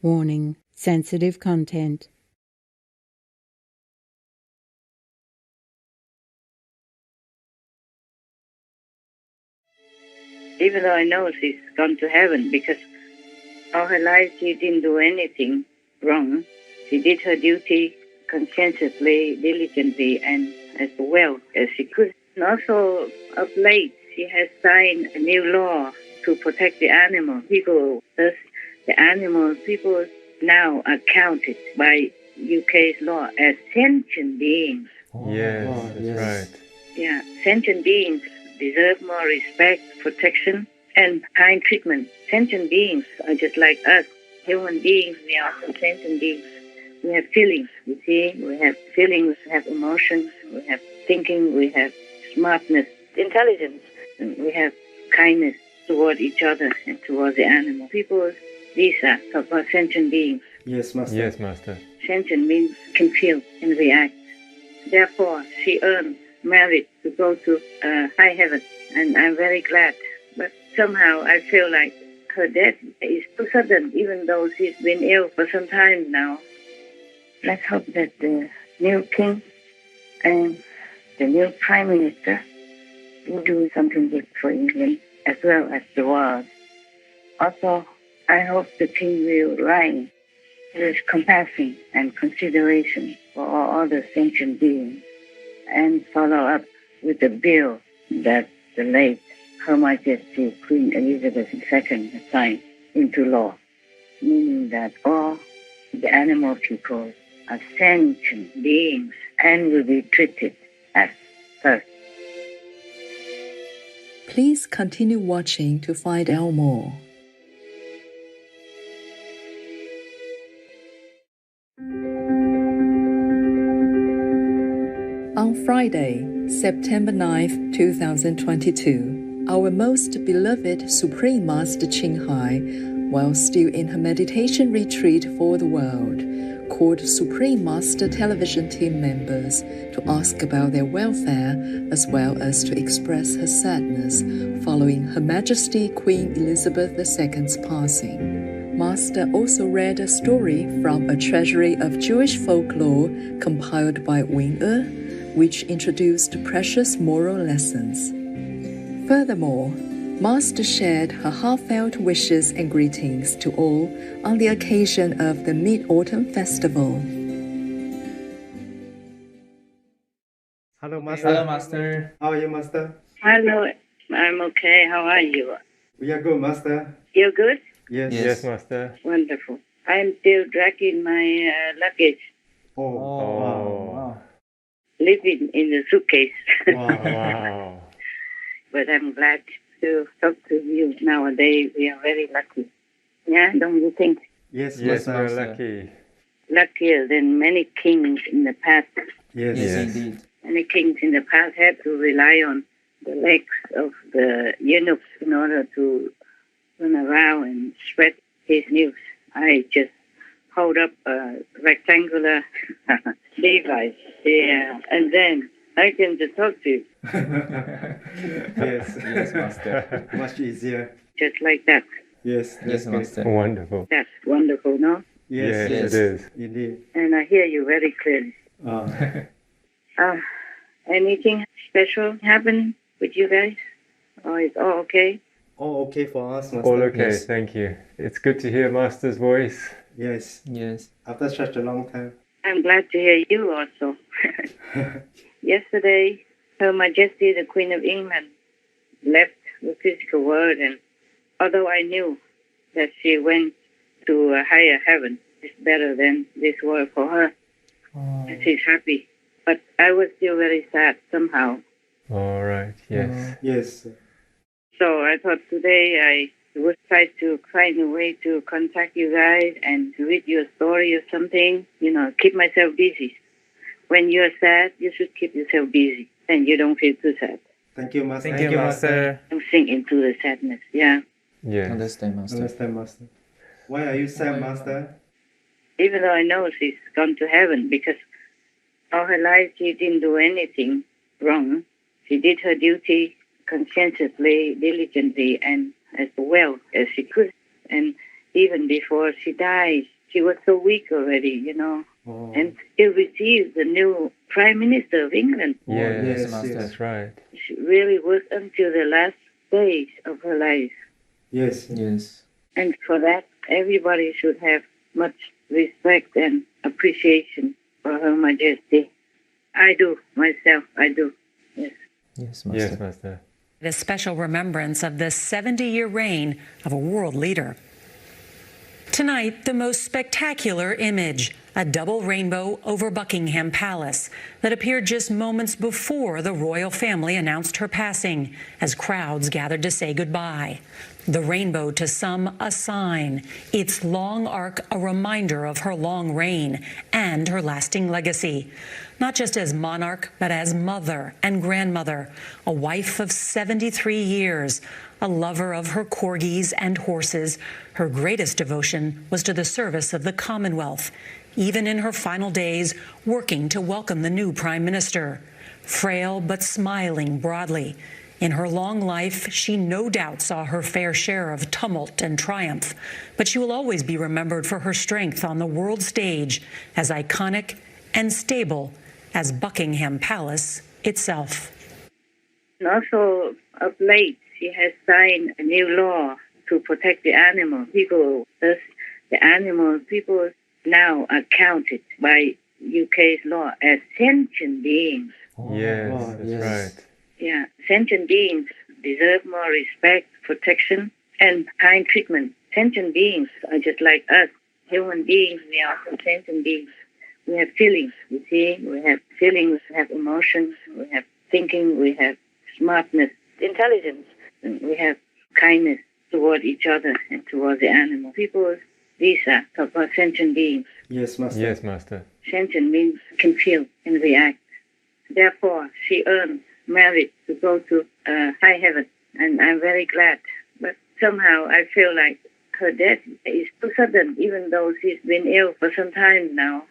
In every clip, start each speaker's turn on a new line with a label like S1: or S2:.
S1: Warning: sensitive content.
S2: Even though I know she's gone to heaven, because all her life she didn't do anything wrong. She did her duty conscientiously, diligently, and as well as she could. And also, of late, she has signed a new law to protect the animal people. Thus, the animal people now are counted by UK's law as sentient beings.
S3: Yes, that's right.
S2: Yeah, sentient beings deserve more respect, protection, and kind treatment. Sentient beings are just like us. Human beings, we are also sentient beings. We have feelings, you see. We have feelings, we have emotions, we have thinking, we have smartness, intelligence, and we have kindness toward each other and toward the animal. People, these are so-called sentient beings.
S3: Yes, Master.
S4: Yes, Master.
S2: Sentient means can feel and react. Therefore, she earned merit to go to high heaven, and I'm very glad. But somehow I feel like her death is too sudden, even though she's been ill for some time now. Let's hope that the new king and the new prime minister will do something good for England as well as the world. Also, I hope the king will rise with compassion and consideration for all other sentient beings and follow up with the bill that the late Her Majesty Queen Elizabeth II has signed into law, meaning that all the animal people are sentient beings and will be treated as such.
S5: Please continue watching to find out more. On Friday, September 9th, 2022, our most beloved Supreme Master Thanh Hải, while still in her meditation retreat for the world, called Supreme Master television team members to ask about their welfare as well as to express her sadness following Her Majesty Queen Elizabeth II's passing. Master also read a story from a treasury of Jewish folklore compiled by Wing-E, which introduced precious moral lessons. Furthermore, Master shared her heartfelt wishes and greetings to all on the occasion of the Mid-Autumn Festival.
S3: Hello, Master.
S4: Hello, Master.
S3: How are you, Master?
S2: Hello, I'm okay. How are you?
S3: We are good, Master.
S2: You're good?
S3: Yes.
S4: Yes. Master.
S2: Wonderful. I'm still dragging my luggage,
S3: Wow.
S2: living in the suitcase.
S4: Wow.
S2: But I'm glad to talk to you nowadays. We are very lucky. Yeah, don't you think?
S3: Yes,
S4: Yes,
S3: Master.
S4: we're lucky.
S2: Luckier than many kings in the past.
S3: Yes.
S4: Yes.
S2: Many kings in the past had to rely on the legs of the eunuchs in order to run around and spread his news. I just hold up a rectangular device, and then I can just talk to you.
S3: Yes.
S4: Yes, Master.
S3: Much easier.
S2: Just like that.
S3: Yes.
S4: Yes,
S3: that's good.
S4: Master.
S1: Wonderful.
S2: That's wonderful, no?
S3: Yes.
S4: Yes.
S1: It is.
S3: Indeed.
S2: And I hear you very clearly. Anything special happen with you guys? Or is all okay?
S3: All okay for us, Master.
S1: All okay,
S4: Yes.
S1: thank you. It's good to hear Master's voice.
S3: Yes.
S4: Yes.
S3: After such a long time.
S2: I'm glad to hear you also. Yesterday, Her Majesty the Queen of England left the physical world, and although I knew that she went to a higher heaven, it's better than this world for her. And she's happy. But I was still very sad somehow.
S1: All right, yes.
S3: Yes.
S2: So I thought today I would try to find a way to contact you guys and to read your story or something, keep myself busy. When you're sad, you should keep yourself busy and you don't feel too sad.
S3: Thank you, Master.
S4: Thank you, Master.
S2: Don't sink into the sadness, yeah.
S1: Yes.
S4: Understand, Master.
S3: Understand, Master. Why are you sad, Master?
S2: Even though I know she's gone to heaven, because all her life she didn't do anything wrong. She did her duty conscientiously, diligently, and as well as she could. And even even before she died. She was so weak already,
S3: Oh.
S2: and still received the new Prime Minister of England.
S1: Yes,
S3: Master.
S1: that's right.
S2: She really worked until the last days of her life.
S3: Yes.
S4: Yes.
S2: And for that, everybody should have much respect and appreciation for Her Majesty. I do, myself, I do. Yes.
S4: Yes, Master.
S1: Yes, Master.
S6: A special remembrance of the 70-year reign of a world leader. Tonight, the most spectacular image, a double rainbow over Buckingham Palace that appeared just moments before the royal family announced her passing as crowds gathered to say goodbye. The rainbow to some a sign, its long arc a reminder of her long reign and her lasting legacy. Not just as monarch, but as mother and grandmother, a wife of 73 years, a lover of her corgis and horses. Her greatest devotion was to the service of the Commonwealth, even in her final days, working to welcome the new Prime Minister. Frail but smiling broadly. In her long life, she no doubt saw her fair share of tumult and triumph, but she will always be remembered for her strength on the world stage, as iconic and stable as Buckingham Palace itself.
S2: And also, of late, she has signed a new law to protect the animal. People now are counted by UK's law as sentient beings.
S1: Yes, that's right.
S2: Yeah, sentient beings deserve more respect, protection, and kind treatment. Sentient beings are just like us. Human beings, we are also sentient beings. We have feelings, you see. We have feelings, we have emotions, we have thinking, we have smartness, intelligence, and we have kindness toward each other and toward the animal. People, these are so-called sentient beings.
S3: Yes, Master.
S1: Yes, Master.
S2: Sentient beings can feel and react. Therefore, she earned merit to go to high heaven, and I'm very glad. But somehow I feel like her death is too sudden, even though she's been ill for some time now.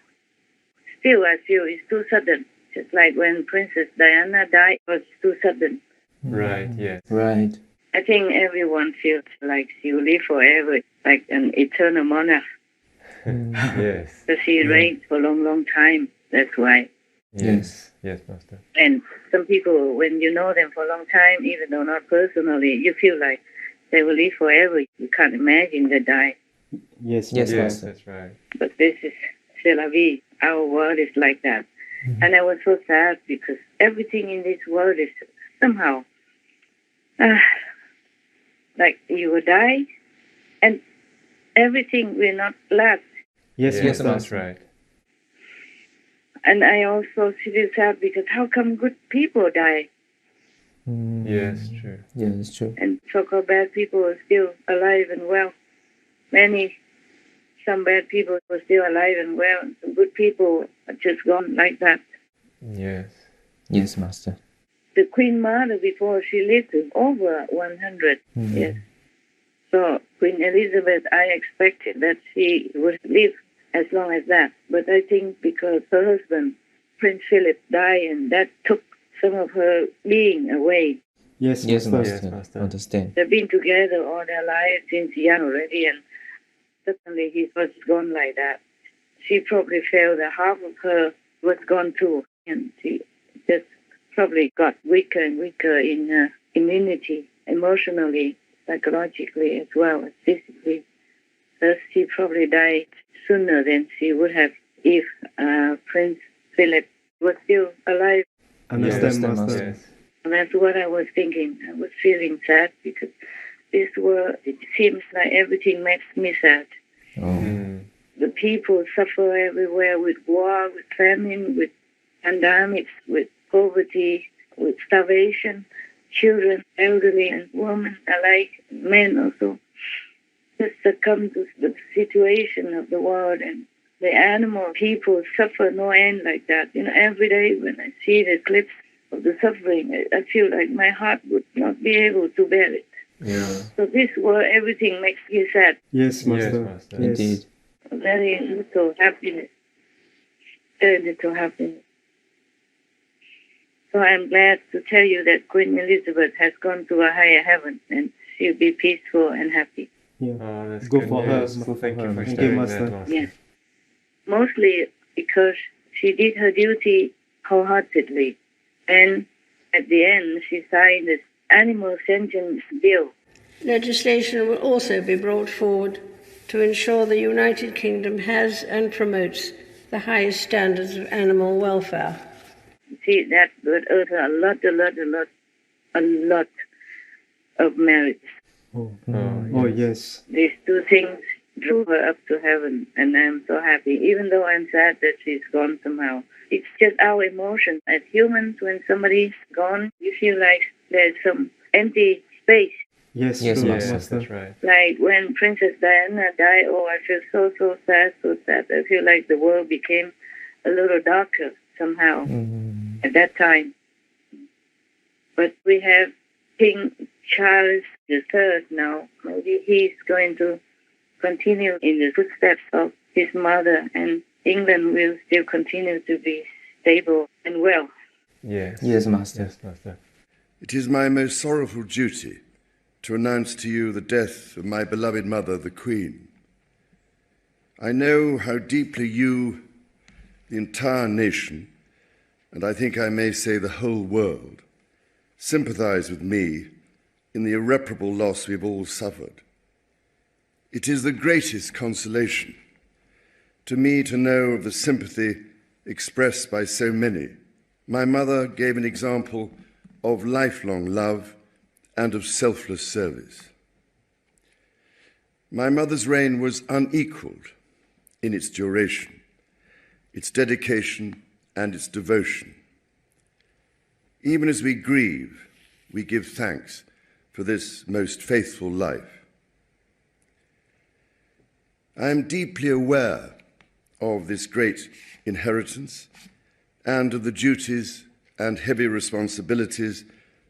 S2: Still, I feel it's too sudden. Just like when Princess Diana died, it was too sudden.
S1: Right, yes.
S4: Right.
S2: I think everyone feels like she will live forever, like an eternal monarch.
S1: Yes.
S2: So she reigned for a long, long time. That's why.
S1: Yes. Yes, Master.
S2: And some people, when you know them for a long time, even though not personally, you feel like they will live forever. You can't imagine they die.
S3: Yes,
S4: Yes,
S3: Master.
S1: Yes,
S4: Master.
S1: that's right.
S2: But this is c'est la vie. Our world is like that. And I was so sad because everything in this world is somehow like you will die and everything will not last.
S3: Yes,
S1: Yes,
S3: Master.
S1: that's right.
S2: And I also feel sad because how come good people die
S1: Yes, true.
S4: Yeah, it's true.
S2: and so-called bad people are still alive and well? Some bad people are still alive and well. Some good people are just gone like that.
S1: Yes.
S4: Yes, Master.
S2: The Queen Mother, before she lived to over 100 years. So Queen Elizabeth, I expected that she would live as long as that. But I think because her husband, Prince Philip, died and that took some of her being away.
S3: Yes,
S4: Yes,
S3: Master.
S4: Master.
S1: Yes, Master.
S4: Understand.
S2: They've been together all their lives since young already, and suddenly he was gone like that. She probably felt that half of her was gone too, and she just probably got weaker and weaker in her immunity, emotionally, psychologically, as well as physically. Thus, she probably died sooner than she would have if Prince Philip was still alive.
S3: Understand,
S4: Yes,
S3: Master.
S1: Yes.
S2: And that's what I was thinking. I was feeling sad because this world, it seems like everything makes me sad.
S4: Oh.
S2: The people suffer everywhere with war, with famine, with pandemics, with poverty, with starvation. Children, elderly and women alike, men also, just succumb to the situation of the world. And the animal people suffer no end like that. Every day when I see the clips of the suffering, I feel like my heart would not be able to bear it.
S1: Yeah.
S2: So this world, everything makes me sad.
S3: Yes, Master.
S1: Yes, Master.
S3: Yes.
S4: Indeed.
S2: Very little happiness. Very little happiness. So I'm glad to tell you that Queen Elizabeth has gone to a higher heaven and she'll be peaceful and happy.
S3: Yeah.
S1: Oh, that's
S3: Go
S1: good
S3: for
S1: news.
S3: her.
S1: Thank you for
S3: Thank you,
S1: sharing
S3: Master.
S1: that, Master.
S2: Yes. Mostly because she did her duty wholeheartedly. And at the end, she signed this animal sentence bill.
S7: Legislation will also be brought forward to ensure the United Kingdom has and promotes the highest standards of animal welfare.
S2: See, that would earn her a lot of merit.
S3: Oh, yes.
S2: These two things drew her up to heaven, and I'm so happy, even though I'm sad that she's gone somehow. It's just our emotion. As humans, when somebody's gone, you feel like there's some empty space.
S3: Yes,
S4: Yes,
S3: true,
S1: Yes,
S3: Master.
S1: that's right.
S2: Like when Princess Diana died, oh, I feel so sad. I feel like the world became a little darker somehow at that time. But we have King Charles III now. Maybe he's going to continue in the footsteps of his mother, and England will still continue to be stable and well.
S1: Yes.
S4: Yes, Master.
S1: Yes, Master.
S8: It is my most sorrowful duty to announce to you the death of my beloved mother, the Queen. I know how deeply you, the entire nation, and I think I may say the whole world, sympathize with me in the irreparable loss we've all suffered. It is the greatest consolation to me to know of the sympathy expressed by so many. My mother gave an example of lifelong love and of selfless service. My mother's reign was unequaled in its duration, its dedication, and its devotion. Even as we grieve, we give thanks for this most faithful life. I am deeply aware of this great inheritance and of the duties and heavy responsibilities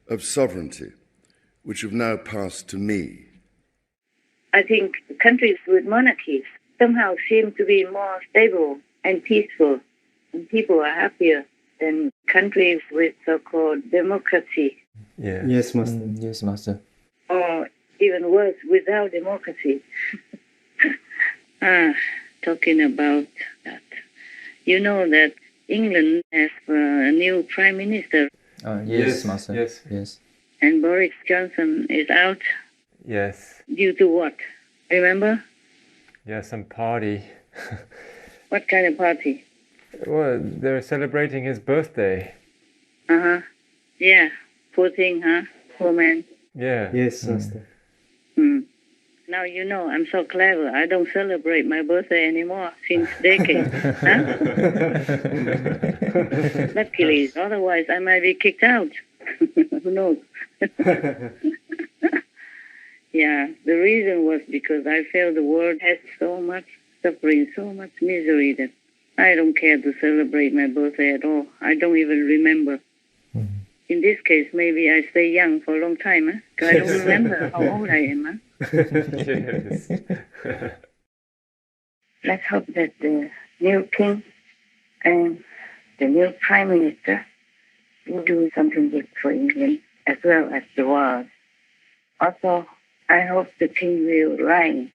S8: of sovereignty, which have now passed to me.
S2: I think countries with monarchies somehow seem to be more stable and peaceful, and people are happier than countries with so-called democracy,
S1: Yes.
S3: Yes, Master.
S4: Yes, Master.
S2: or even worse, without democracy. Talking about that. You know that England has a new prime minister,
S4: Yes, Master.
S1: Yes.
S4: Yes.
S2: and Boris Johnson is out
S1: Yes.
S2: due to what? Remember?
S1: Yeah, some party.
S2: What kind of party?
S1: Well, they're celebrating his birthday.
S2: Uh-huh. Yeah. Poor thing, huh? Poor man.
S1: Yeah.
S3: Yes, Master.
S2: Now you know I'm so clever. I don't celebrate my birthday anymore since decades. Huh? Luckily, otherwise I might be kicked out. Who knows? Yeah, the reason was because I felt the world has so much suffering, so much misery that I don't care to celebrate my birthday at all. I don't even remember. In this case, maybe I stay young for a long time, huh? 'Cause I don't remember how old I am, huh?
S1: Yes.
S2: Let's hope that the new king and the new prime minister will do something good for England as well as the world. Also, I hope the king will reign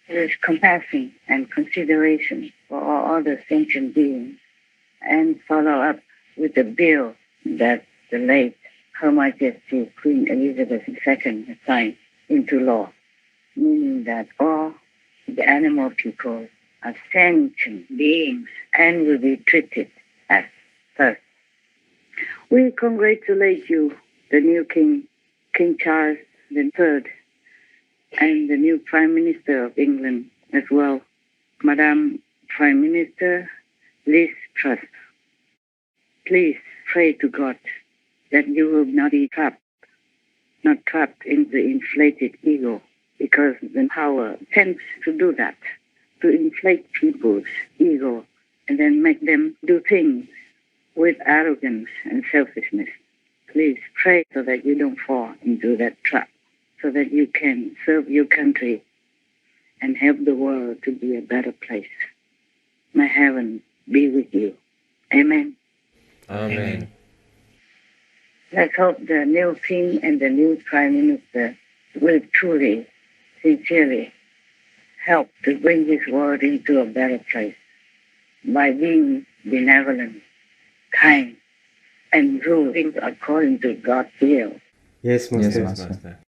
S2: with compassion and consideration for all other sentient beings and follow up with the bill that the late Her Majesty Queen Elizabeth II has signed into law, meaning that all the animal people are sentient beings and will be treated as such. We congratulate you, the new king, King Charles III, and the new Prime Minister of England as well, Madam Prime Minister Liz Truss. Please pray to God that you will not be not trapped in the inflated ego, because the power tends to do that, to inflate people's ego and then make them do things with arrogance and selfishness. Please pray so that you don't fall into that trap, so that you can serve your country and help the world to be a better place. May heaven be with you. Amen.
S1: Amen.
S2: Let's hope the new king and the new prime minister will truly, sincerely help to bring this world into a better place by being benevolent, kind, and ruling according to God's will.
S3: Yes, Master.
S4: Yes, Master.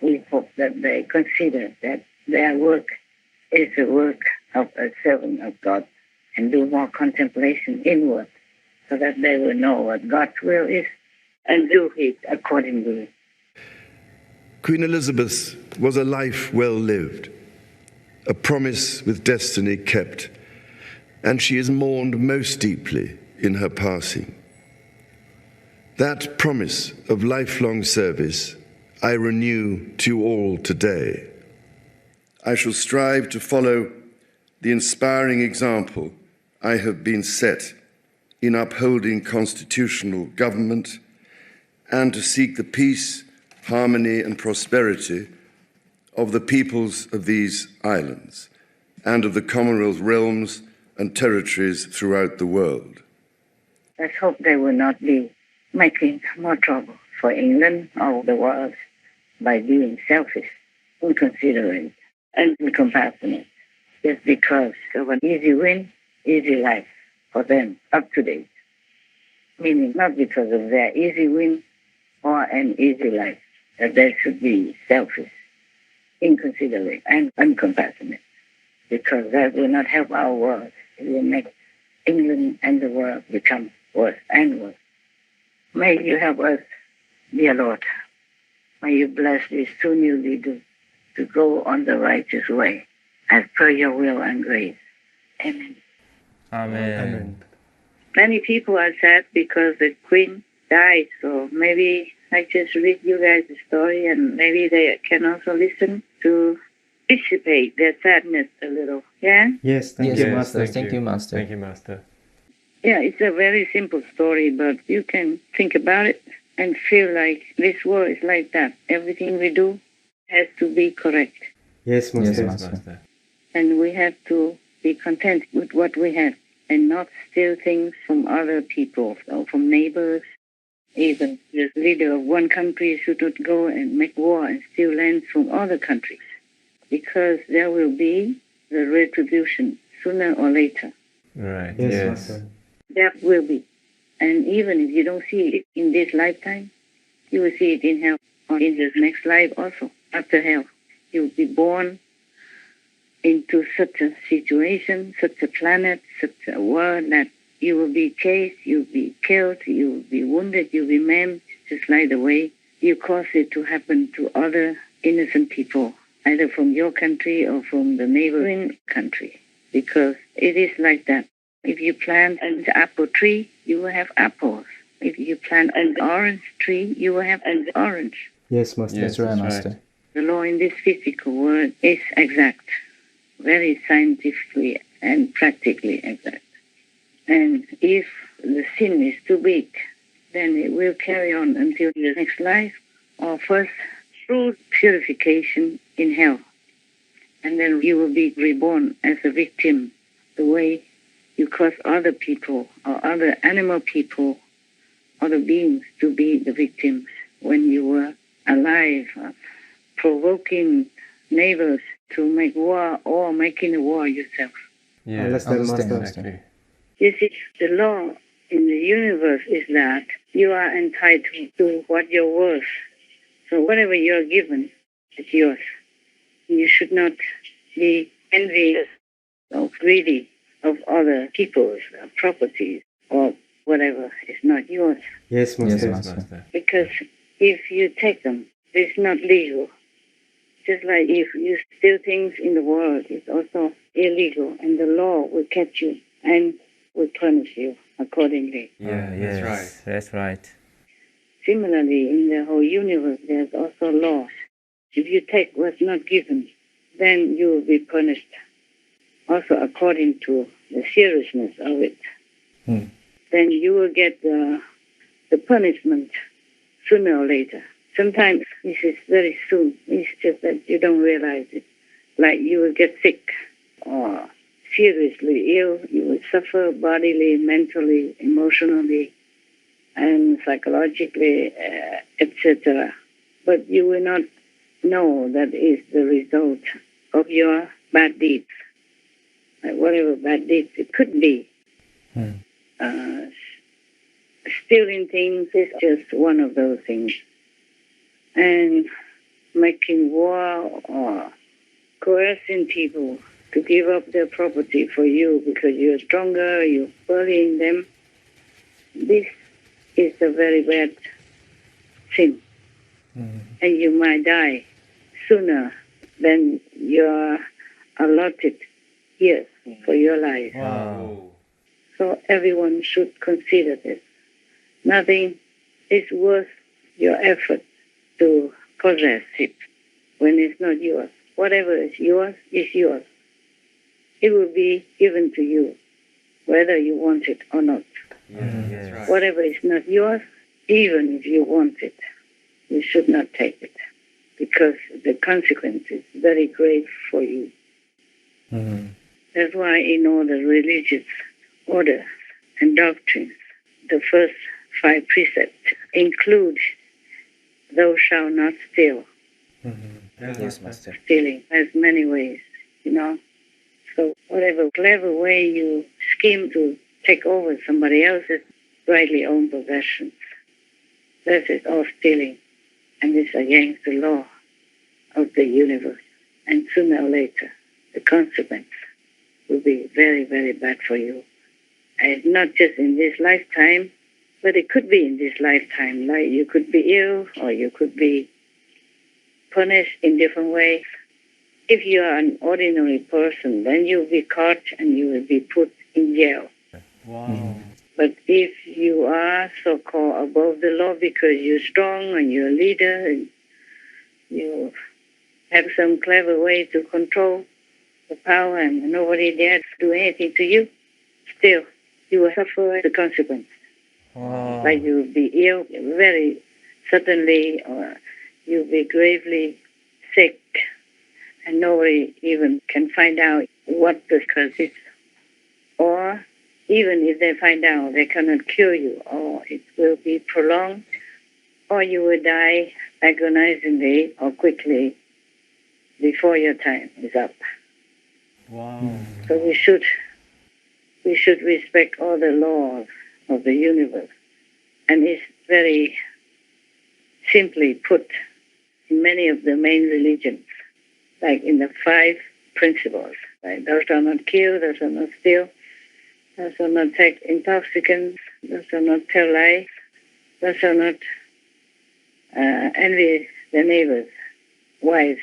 S2: We hope that they consider that their work is the work of a servant of God and do more contemplation inward so that they will know what God's will is and do it accordingly.
S8: Queen Elizabeth was a life well lived, a promise with destiny kept, and she is mourned most deeply in her passing. That promise of lifelong service I renew to you all today. I shall strive to follow the inspiring example I have been set in upholding constitutional government and to seek the peace, harmony and prosperity of the peoples of these islands and of the Commonwealth realms and territories throughout the world.
S2: Let's hope they will not be making more trouble for England or the world by being selfish, inconsiderate, and incompassionate, just because of an easy win, easy life for them, up to date. Meaning not because of their easy win or an easy life, that they should be selfish, inconsiderate, and uncompassionate, because that will not help our world. It will make England and the world become worse and worse. May you help us, dear Lord. May you bless these two new leaders to go on the righteous way, as per your will and grace. Amen.
S4: Amen.
S2: Many people are sad because the Queen died, so maybe I just read you guys the story and maybe they can also listen to dissipate their sadness a little. Yeah?
S3: Yes, thank
S4: Yes,
S3: you,
S4: Master.
S3: Master.
S4: Thank you, Master.
S1: Thank you, Master.
S2: Yeah, it's a very simple story, but you can think about it and feel like this world is like that. Everything we do has to be correct.
S3: Yes,
S4: Yes,
S3: Master.
S4: Master.
S2: And we have to be content with what we have and not steal things from other people or from neighbors. Even the leader of one country should not go and make war and steal land from other countries, because there will be the retribution sooner or later.
S1: Right.
S3: Yes,
S1: Yes.
S3: Master.
S2: There will be. And even if you don't see it in this lifetime, you will see it in hell or in the next life also, after hell. You will be born into such a situation, such a planet, such a world that you will be chased, you will be killed, you will be wounded, you will be maimed, just like the way you cause it to happen to other innocent people, either from your country or from the neighboring country, because it is like that. If you plant an apple tree, you will have apples. If you plant an orange tree, you will have an orange.
S3: Yes, Master.
S1: Yes.
S4: That's right,
S1: That's
S4: Master.
S2: The law in this physical world is exact, very scientifically and practically exact. And if the sin is too big, then it will carry on until the next life, or first through purification in hell. And then you will be reborn as a victim, the way you cause other people or other animal people, other beings to be the victims when you were alive, provoking neighbors to make war or making a war yourself.
S1: Yeah.
S3: Understand,
S4: Understand,
S3: Master.
S4: Master.
S1: Exactly.
S2: You see, the law in the universe is that you are entitled to what you're worth. So whatever you're given is yours. You should not be envious or greedy of other people's properties or whatever is not yours.
S3: Yes,
S4: Yes,
S3: Master.
S4: Master.
S1: Master.
S2: Because if you take them, it's not legal. Just like if you steal things in the world, it's also illegal, and the law will catch you and will punish you accordingly.
S1: Yeah,
S4: yes,
S1: that's right.
S4: That's right.
S2: Similarly, in the whole universe, there's also laws. If you take what's not given, then you will be punished, also according to the seriousness of it. Then you will get the punishment sooner or later. Sometimes this is very soon. It's just that you don't realize it. Like you will get sick or seriously ill. You will suffer bodily, mentally, emotionally, and psychologically, etc. But you will not know that is the result of your bad deeds. Whatever bad deeds it could be. Stealing things is just one of those things. And making war or coercing people to give up their property for you because you're stronger, you're bullying them, this is a very bad sin. And you might die sooner than your allotted years for your life.
S4: Wow.
S2: So everyone should consider this. Nothing is worth your effort to possess it when it's not yours. Whatever is yours is yours. It will be given to you, whether you want it or not.
S4: That's right.
S2: Whatever is not yours, even if you want it, you should not take it, because the consequence is very grave for you. That's why in all the religious orders and doctrines, the first 5 precepts include thou shalt not steal.
S3: Yes, Master.
S2: Stealing has many ways, you know. So whatever clever way you scheme to take over somebody else's rightly owned possessions, that is all stealing. And it's against the law of the universe. And sooner or later, the consequence will be very, very bad for you. And not just in this lifetime, but it could be in this lifetime. Like you could be ill or you could be punished in different ways. If you are an ordinary person, then you'll be caught and you will be put in jail.
S4: Wow.
S2: But if you are so-called above the law because you're strong and you're a leader and you have some clever way to control the power and nobody dare do anything to you, still you will suffer the consequence.
S4: Wow.
S2: Like you'll be ill very suddenly, or you'll be gravely sick and nobody even can find out what the cause is. Or even if they find out, they cannot cure you, or it will be prolonged, or you will die agonizingly or quickly before your time is up.
S4: Wow.
S2: So we should respect all the laws of the universe. And it's very simply put in many of the main religions, like in the 5 principles. Like thou shalt not kill, thou shalt not steal, thou shalt not take intoxicants, thou shalt not tell lies, thou shalt not envy the neighbor's wife,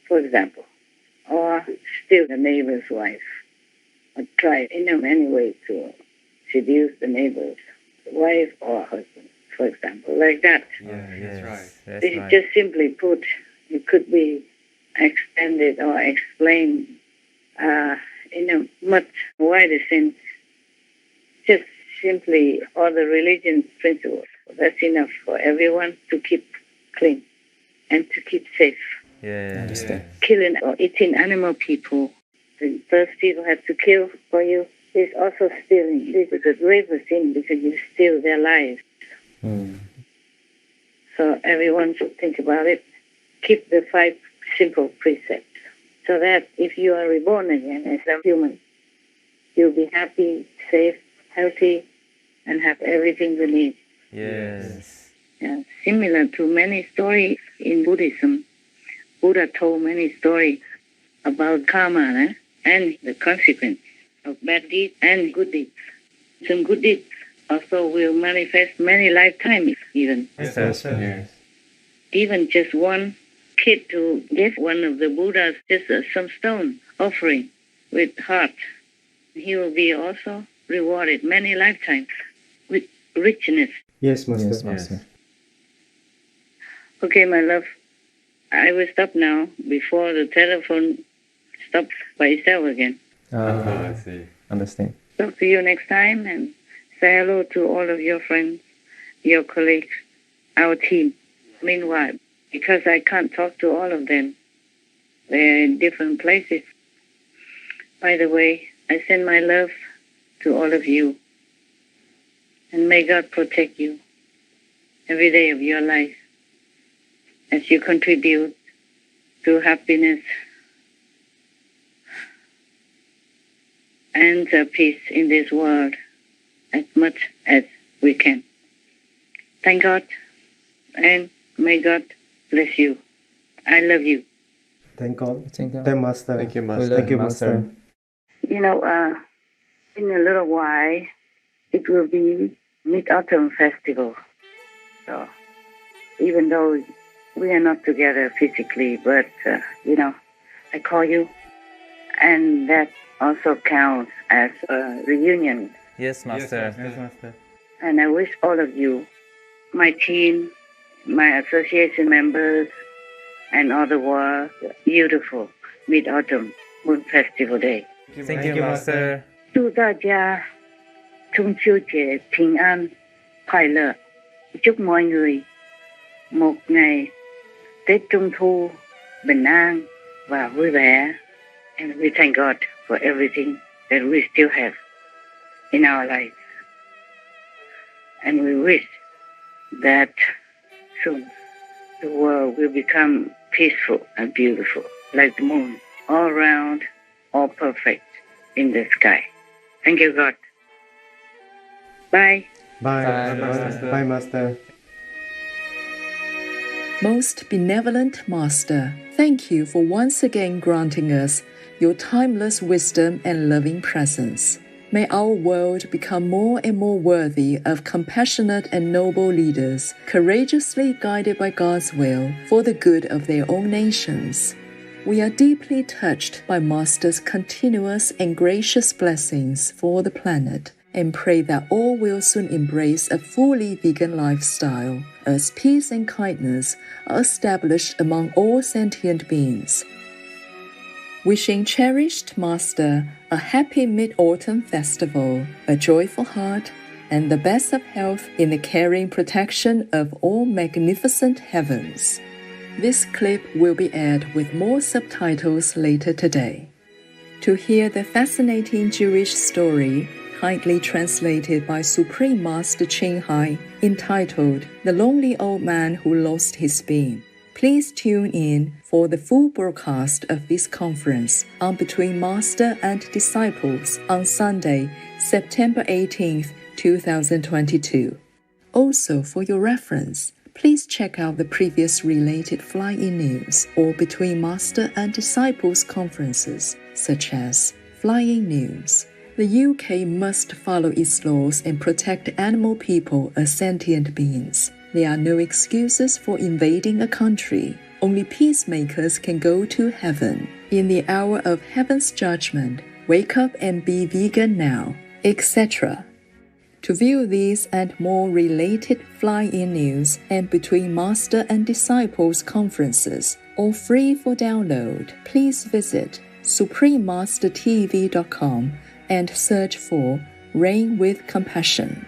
S2: for example, or steal the neighbor's wife, or try in any way to seduce the neighbor's wife or husband, for example, like that.
S4: That's right.
S2: This is just simply put. It could be extended or explained in a much wider sense. Just simply all the religion's principles. That's enough for everyone to keep clean and to keep safe.
S3: Understand.
S2: Killing or eating animal people, the first people have to kill for you, is also stealing. This is a graver sin because you steal their lives. So everyone should think about it. Keep the 5 simple precepts so that if you are reborn again as a human, you'll be happy, safe, healthy, and have everything you need.
S4: Yes.
S2: Yeah. Similar to many stories in Buddhism, Buddha told many stories about karma and the consequence of bad deeds and good deeds. Some good deeds also will manifest many lifetimes even.
S4: Yes.
S2: Even just one kid to give one of the Buddhas just some stone offering with heart, he will be also rewarded many lifetimes with richness.
S3: Yes, Master.
S4: Yes, Master.
S2: Okay, my love, I will stop now before the telephone stops by itself again.
S1: I see.
S3: Understand.
S2: Talk to you next time and say hello to all of your friends, your colleagues, our team. Meanwhile, because I can't talk to all of them, they're in different places. By the way, I send my love to all of you. And may God protect you every day of your life as you contribute to happiness and peace in this world as much as we can. Thank God, and may God bless you. I love you.
S9: Thank God.
S3: Thank you.
S9: Thank Master.
S1: Thank you,
S3: We
S1: Master.
S3: love
S9: Thank you, Master.
S2: You know, in a little while, it will be Mid-Autumn Festival. So, even though we are not together physically, but, I call you, and that also counts as a reunion.
S3: Yes, Master.
S1: Yes, Master.
S2: And I wish all of you, my team, my association members, and all the world, beautiful Mid-Autumn Moon Festival Day.
S3: Thank you, Master.
S2: 祝大家中秋节平安快乐. Chúc mọi người một ngày Tết Trung Thu bình an và vui vẻ. And we thank God for everything that we still have in our life. And we wish that soon the world will become peaceful and beautiful, like the moon, all around, all perfect in the sky. Thank you, God. Bye.
S9: Bye.
S3: Bye,
S1: Master.
S9: Bye, Master.
S5: Most benevolent Master, thank you for once again granting us your timeless wisdom and loving presence. May our world become more and more worthy of compassionate and noble leaders, courageously guided by God's will for the good of their own nations. We are deeply touched by Master's continuous and gracious blessings for the planet, and pray that all will soon embrace a fully vegan lifestyle, as peace and kindness are established among all sentient beings. Wishing cherished Master a happy Mid-Autumn Festival, a joyful heart, and the best of health in the caring protection of all magnificent heavens. This clip will be aired with more subtitles later today. To hear the fascinating Jewish story, kindly translated by Supreme Master Thanh Hải, entitled The Lonely Old Man Who Lost His Bean, please tune in for the full broadcast of this conference on Between Master and Disciples on Sunday, September 18th, 2022. Also, for your reference, please check out the previous related fly-in news or Between Master and Disciples conferences, such as Flying News. The UK must follow its laws and protect animal people as sentient beings. There are no excuses for invading a country. Only peacemakers can go to heaven. In the hour of heaven's judgment, wake up and be vegan now, etc. To view these and more related fly-in news and Between Master and Disciples conferences, all free for download, please visit suprememastertv.com and search for Reign with Compassion.